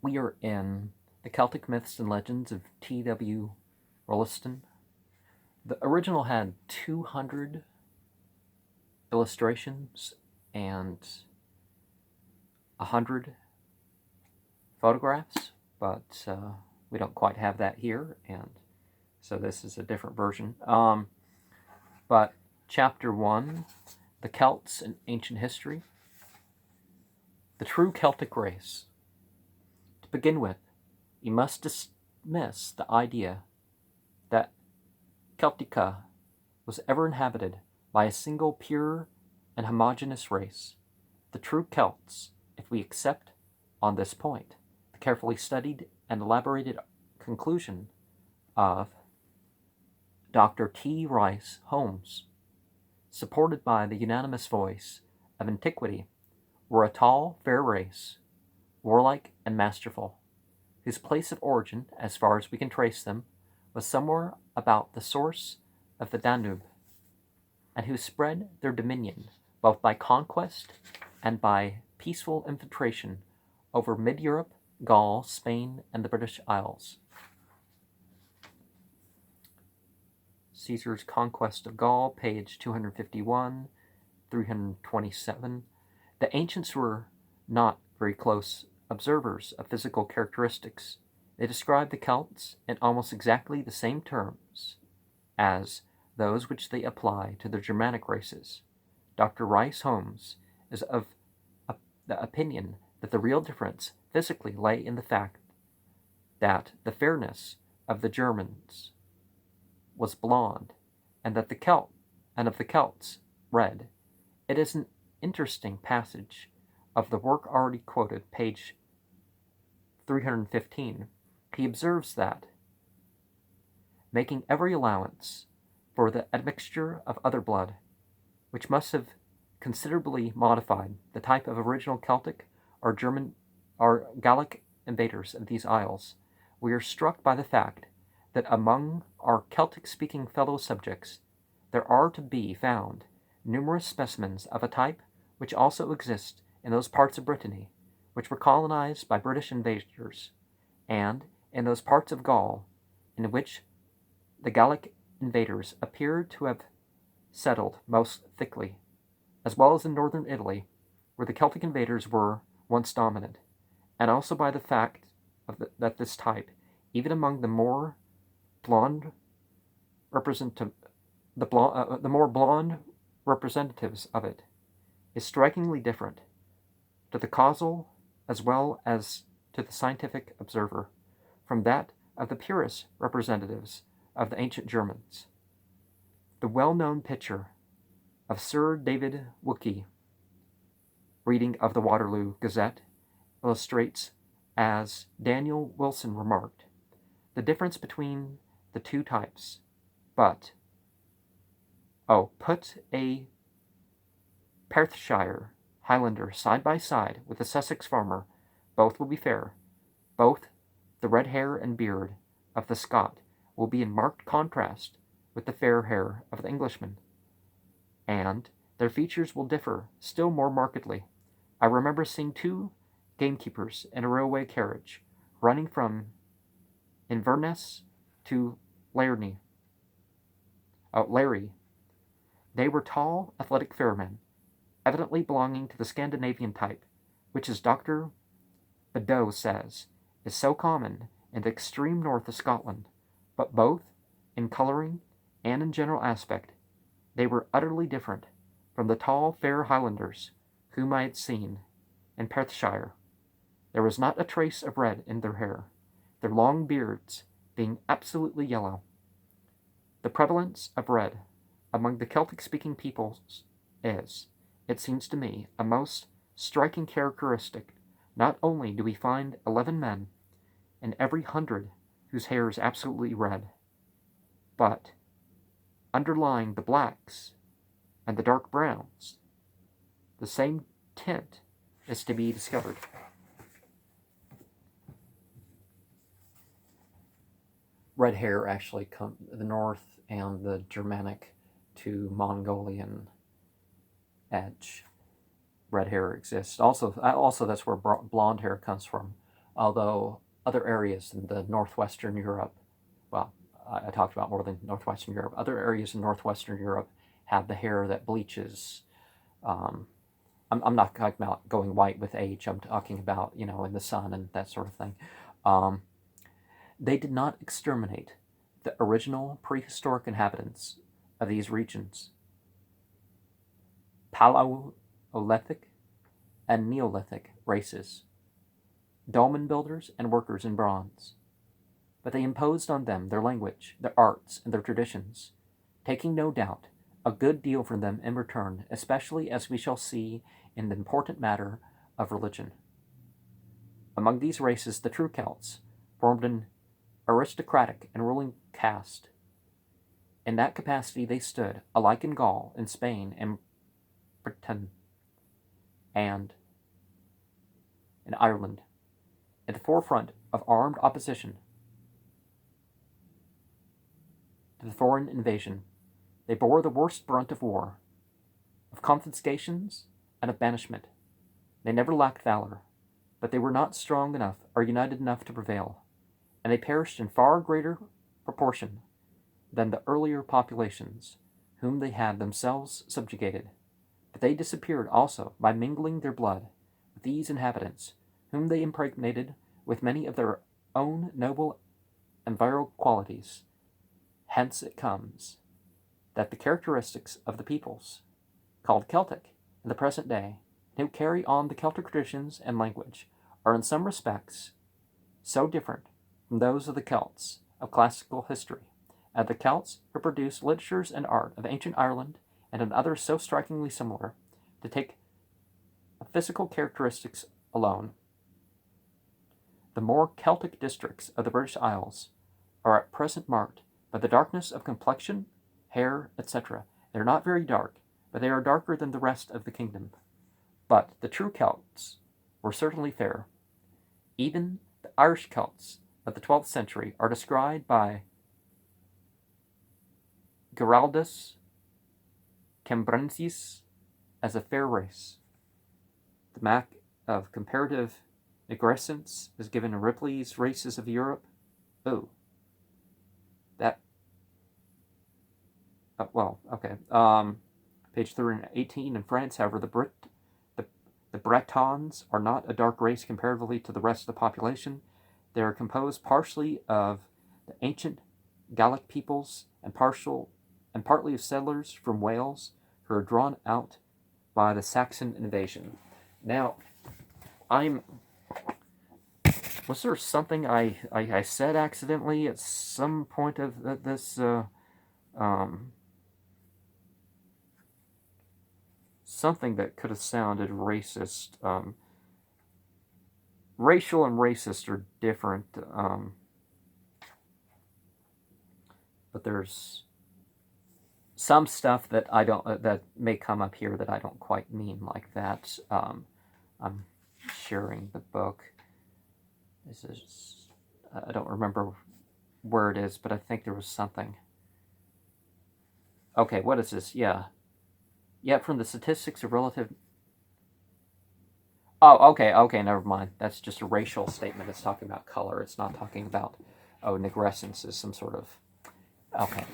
We are in the Celtic Myths and Legends of T.W. Rolleston. The original had 200 illustrations and 100 photographs, but we don't quite have that here, and so this is a different version. But Chapter 1, The Celts in Ancient History. The true Celtic race. To begin with, you must dismiss the idea that Celtica was ever inhabited by a single pure and homogeneous race. The true Celts, if we accept on this point the carefully studied and elaborated conclusion of Dr. T. Rice Holmes, supported by the unanimous voice of antiquity, were a tall, fair race, warlike and masterful, whose place of origin, as far as we can trace them, was somewhere about the source of the Danube, and who spread their dominion both by conquest and by peaceful infiltration over mid-Europe, Gaul, Spain, and the British Isles. Caesar's Conquest of Gaul, page 251, 327. The ancients were not very close observers of physical characteristics. They described the Celts in almost exactly the same terms as those which they apply to the Germanic races. Dr. Rice Holmes is of the opinion that the real difference physically lay in the fact that the fairness of the Germans was blonde, and that of the Celts red. It is an interesting passage of the work already quoted, page 315. He observes that, making every allowance for the admixture of other blood, which must have considerably modified the type of original Celtic or German or Gallic invaders of these isles, we are struck by the fact that among our Celtic-speaking fellow subjects there are to be found numerous specimens of a type which also exists in those parts of Brittany which were colonized by British invaders, and in those parts of Gaul in which the Gallic invaders appear to have settled most thickly, as well as in northern Italy, where the Celtic invaders were once dominant, and also by the fact that this type, even among the more blonde representatives of it, is strikingly different to the causal as well as to the scientific observer from that of the purest representatives of the ancient Germans. The well-known picture of Sir David Wilkie, reading of the Waterloo Gazette, illustrates, as Daniel Wilson remarked, the difference between the two types. But, put a Perthshire Highlander side by side with a Sussex farmer, both will be fair. Both the red hair and beard of the Scot will be in marked contrast with the fair hair of the Englishman, and their features will differ still more markedly. I remember seeing two gamekeepers in a railway carriage running from Inverness to Larry. They were tall, athletic fair men, evidently belonging to the Scandinavian type, which, as Dr. Bedeau says, is so common in the extreme north of Scotland, but both in colouring and in general aspect they were utterly different from the tall, fair Highlanders whom I had seen in Perthshire. There was not a trace of red in their hair, their long beards being absolutely yellow. The prevalence of red among the Celtic-speaking peoples is, it seems to me, a most striking characteristic. Not only do we find 11 men in every 100 whose hair is absolutely red, but underlying the blacks and the dark browns, the same tint is to be discovered. Red hair actually comes the North and the Germanic to Mongolian edge. Red hair exists. Also that's where blonde hair comes from. although other areas in the northwestern Europe, well, I talked about more than northwestern Europe, other areas in northwestern Europe have the hair that bleaches. I'm not talking about going white with age. I'm talking about, in the sun and that sort of thing. They did not exterminate the original prehistoric inhabitants of these regions. Paleolithic and Neolithic races, dolmen builders and workers in bronze. But they imposed on them their language, their arts, and their traditions, taking no doubt a good deal from them in return, especially as we shall see in the important matter of religion. Among these races, the true Celts formed an aristocratic and ruling caste. In that capacity they stood, alike in Gaul, in Spain, and Britain, and in Ireland, at the forefront of armed opposition to the foreign invasion. They bore the worst brunt of war, of confiscations, and of banishment. They never lacked valor, but they were not strong enough or united enough to prevail, and they perished in far greater proportion than the earlier populations, whom they had themselves subjugated. But they disappeared also by mingling their blood with these inhabitants, whom they impregnated with many of their own noble and virile qualities. Hence it comes that the characteristics of the peoples called Celtic in the present day, who carry on the Celtic traditions and language, are in some respects so different from those of the Celts of classical history, as the Celts who produced literatures and art of ancient Ireland and in others so strikingly similar, to take physical characteristics alone. The more Celtic districts of the British Isles are at present marked by the darkness of complexion, hair, etc. They are not very dark, but they are darker than the rest of the kingdom. But the true Celts were certainly fair. Even the Irish Celts of the 12th century are described by Giraldus Cambrensis as a fair race. The map of comparative negrescence is given in Ripley's Races of Europe. Oh, that. Okay. Page 318 in France, however, the Bretons are not a dark race comparatively to the rest of the population. They are composed partially of the ancient Gallic peoples and partly of settlers from Wales who are drawn out by the Saxon invasion. Now, was there something I said accidentally at some point of this something that could have sounded racist? Racial and racist are different, but there's some stuff that I don't that may come up here that I don't quite mean like that. I'm sharing the book. This is, I don't remember where it is, but I think there was something. Okay, what is this? Yeah, from the statistics of relative. Oh, okay, never mind. That's just a racial statement. It's talking about color. It's not talking about, negrescence is some sort of. Okay.